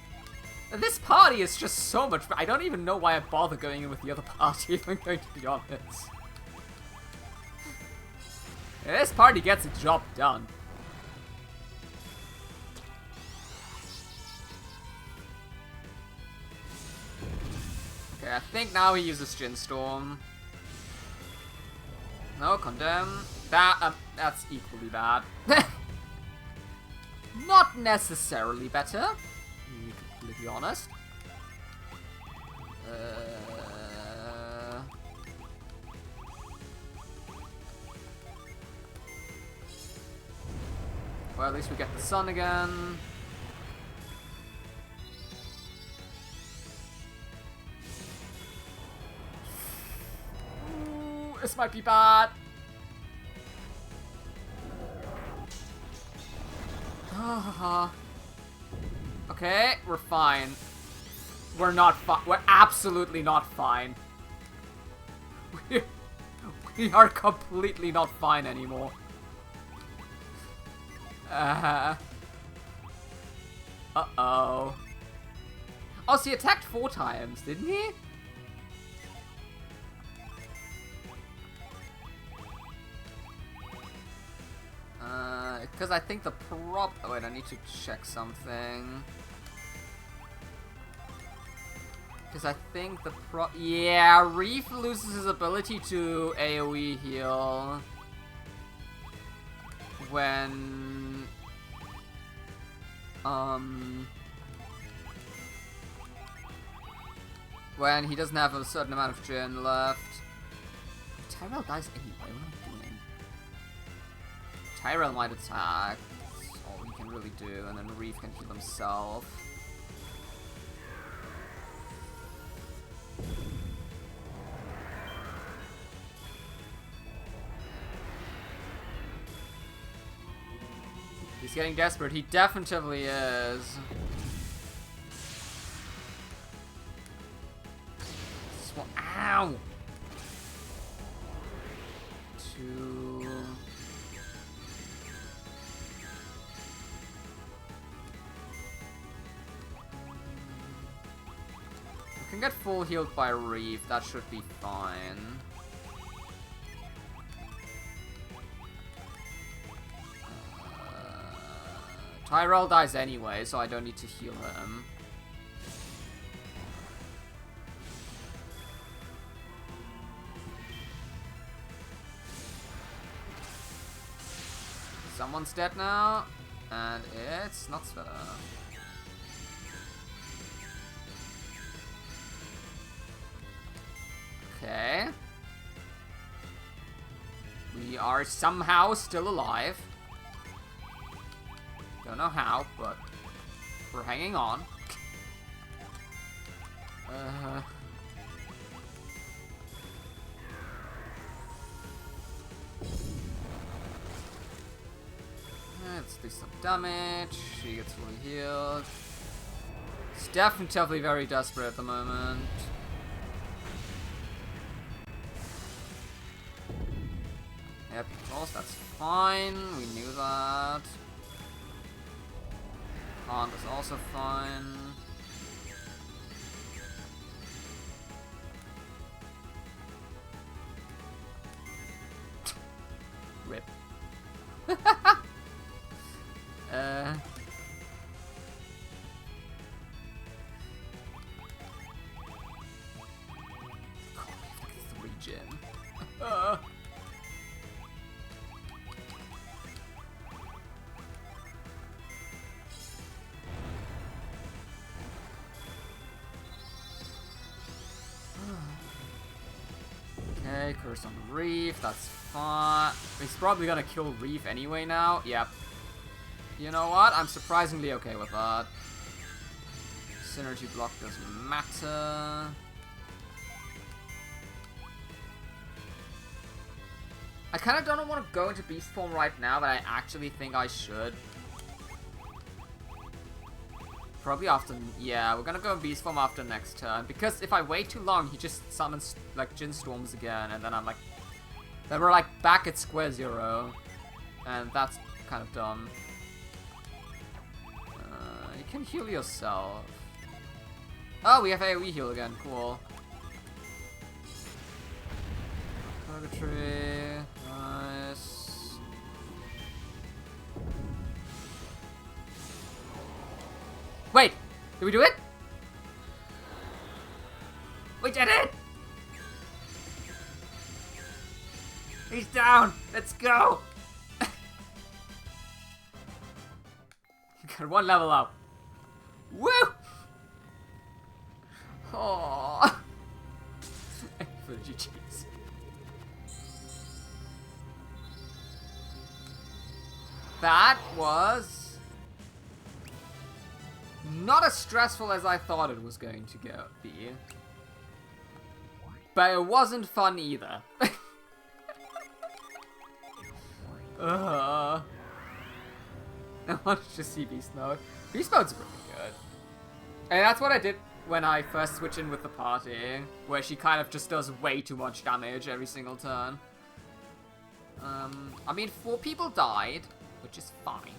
This party is just so much. I don't even know why I bother going in with the other party, if I'm going to be honest. This party gets the job done. Okay, I think now he uses Djinn Storm. No, condemn. That's equally bad. Not necessarily better. To be honest. Well, at least we get the sun again. Ooh, this might be bad. Okay, we're fine. We're not fine. We're absolutely not fine. We are completely not fine anymore. Uh-oh. Oh, so he attacked 4 times, didn't he? Because I think the prop... Oh, wait, I need to check something. Because I think the yeah, Reef loses his ability to AoE heal when... when he doesn't have a certain amount of Djinn left. Tyrell dies anyway, what am I doing? Tyrell might attack, that's all he can really do, and then Reef can heal himself. He's getting desperate, he definitely is. Ow! 2. We can get full healed by Reef, that should be fine. Tyrell dies anyway, so I don't need to heal him. Someone's dead now, and it's not Sveta. Okay. We are somehow still alive. Don't know how, but we're hanging on. Let's do some damage. She gets fully healed. It's definitely very desperate at the moment. Yep, close, that's fine. We knew that. Pond is also fine. Rip. Three Djinn. Okay, curse on Reef, that's fine. He's probably gonna kill Reef anyway now. Yep. You know what? I'm surprisingly okay with that. Synergy block doesn't matter. I kind of don't want to go into beast form right now, but I actually think I should. Probably after, yeah, we're gonna go in beast form after next turn, because if I wait too long, he just summons, like, Djinn Storms again, and then I'm like, then we're, like, back at square zero, and that's kind of dumb. You can heal yourself. Oh, we have AoE heal again, cool. Purgatory, nice. Wait, did we do it? We did it! He's down! Let's go! Got one level up. Woo! Aww. For the GGs. That was not as stressful as I thought it was going to be. But it wasn't fun either. I want to just see Beast Mode. Beast Mode's really good. And that's what I did when I first switched in with the party, where she kind of just does way too much damage every single turn. I mean, 4 people died, which is fine.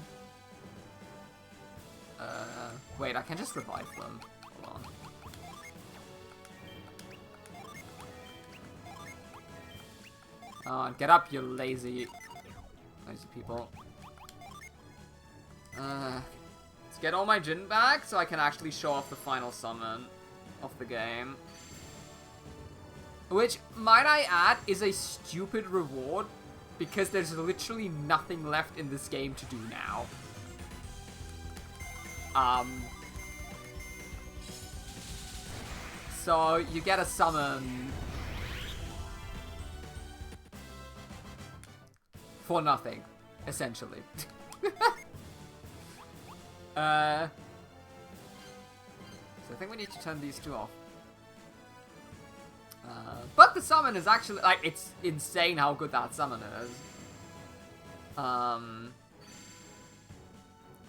Wait, I can just revive them. Hold on. Get up, you lazy people. Let's get all my Djinn back so I can actually show off the final summon of the game. Which, might I add, is a stupid reward because there's literally nothing left in this game to do now. So you get a summon for nothing, essentially. So I think we need to turn these two off. But the summon is actually, like, it's insane how good that summon is.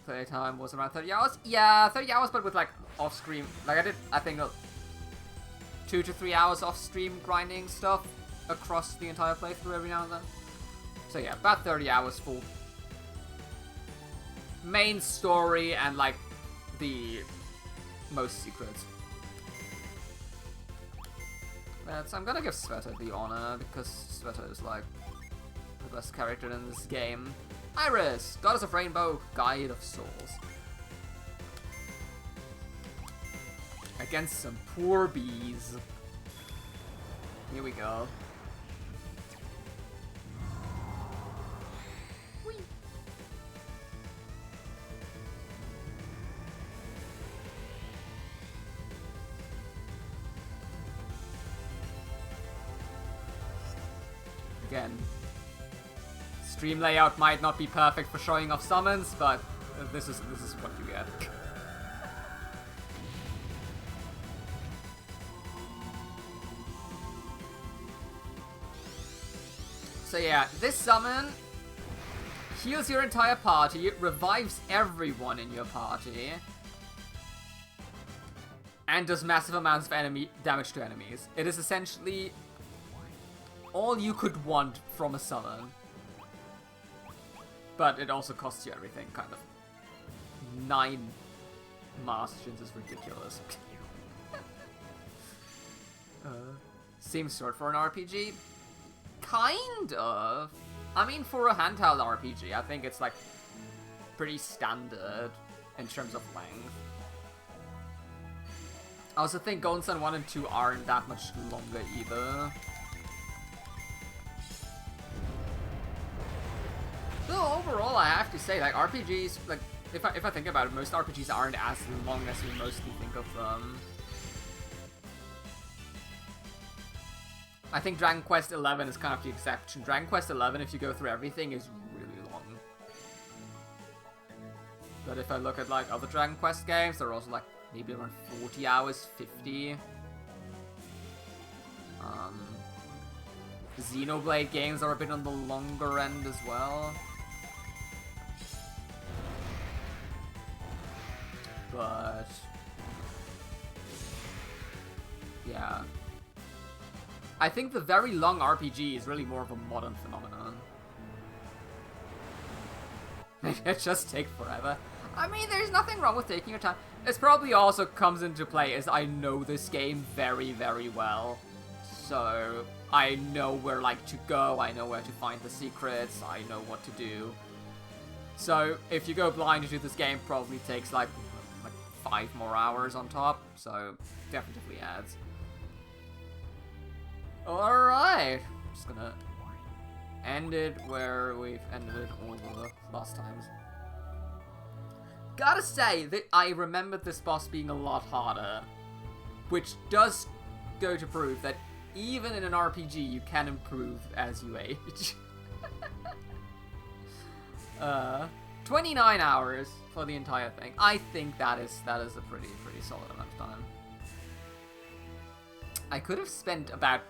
Playtime was around 30 hours? Yeah, 30 hours, but with, like, off-stream. Like, I did, I think, 2 to 3 hours off-stream grinding stuff across the entire playthrough every now and then. So yeah, about 30 hours full. Main story and, like, the most secrets. But I'm gonna give Sveta the honor, because Sveta is, like, the best character in this game. Iris, Goddess of Rainbow, Guide of Souls. Against some poor bees. Here we go. Whee. Again. Stream layout might not be perfect for showing off summons, but this is what you get. So yeah, this summon heals your entire party, revives everyone in your party, and does massive amounts of enemy damage to enemies. It is essentially all you could want from a summon. But it also costs you everything, kind of. 9 Mastershins is ridiculous. Seems short for an RPG? Kind of. I mean, for a handheld RPG, I think it's, like, pretty standard in terms of length. I also think Golden Sun 1 and 2 aren't that much longer either. So overall, I have to say, like, RPGs, like, if I think about it, most RPGs aren't as long as we mostly think of them. I think Dragon Quest XI is kind of the exception. Dragon Quest XI, if you go through everything, is really long. But if I look at, like, other Dragon Quest games, they're also, like, maybe around 40 hours, 50. Xenoblade games are a bit on the longer end as well. But yeah, I think the very long RPG is really more of a modern phenomenon. It just takes forever. I mean, there's nothing wrong with taking your time. This probably also comes into play as I know this game very, very well. So I know where, like, to go, I know where to find the secrets, I know what to do. So if you go blind into this game, probably takes, like 5 more hours on top, so definitely adds. Alright, just gonna end it where we've ended it all the last times. Gotta say that I remembered this boss being a lot harder, which does go to prove that even in an RPG you can improve as you age. 29 hours for the entire thing. I think that is a pretty solid amount of time. I could have spent about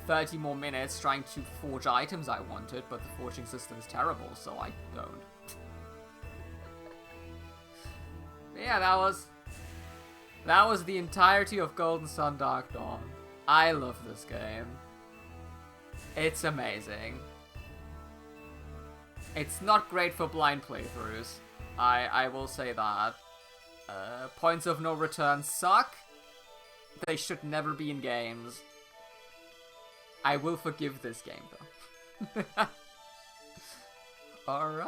30 more minutes trying to forge items I wanted, but the forging system is terrible, so I don't. Yeah, that was the entirety of Golden Sun Dark Dawn. I love this game. It's amazing. It's not great for blind playthroughs. I will say that. Points of no return suck. They should never be in games. I will forgive this game, though. Alright.